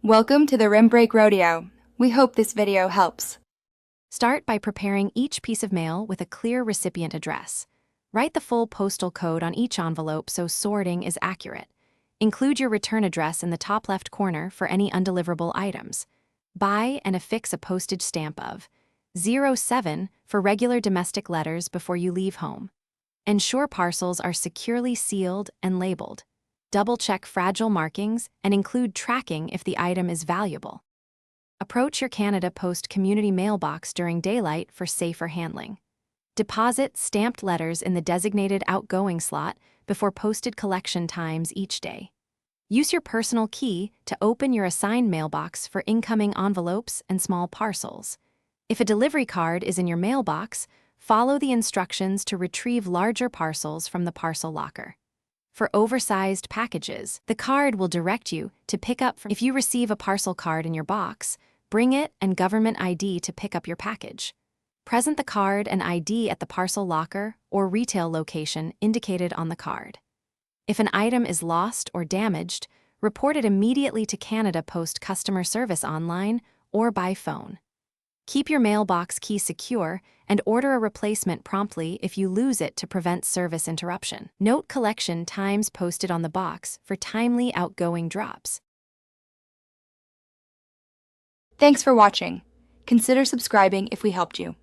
Welcome to the Rim Break Rodeo. We hope this video helps. Start by preparing each piece of mail with a clear recipient address. Write the full postal code on each envelope so sorting is accurate. Include your return address in the top left corner for any undeliverable items. Buy and affix a postage stamp of 07 for regular domestic letters before you leave home. Ensure parcels are securely sealed and labeled. Double-check fragile markings and include tracking if the item is valuable. Approach your Canada Post community mailbox during daylight for safer handling. Deposit stamped letters in the designated outgoing slot before posted collection times each day. Use your personal key to open your assigned mailbox for incoming envelopes and small parcels. If a delivery card is in your mailbox, follow the instructions to retrieve larger parcels from the parcel locker. For oversized packages, the card will direct you to pick up from. If you receive a parcel card in your box, bring it and government ID to pick up your package. Present the card and ID at the parcel locker or retail location indicated on the card. If an item is lost or damaged, report it immediately to Canada Post customer service online or by phone. Keep your mailbox key secure and order a replacement promptly if you lose it to prevent service interruption. Note collection times posted on the box for timely outgoing drops. Thanks for watching. Consider subscribing if we helped you.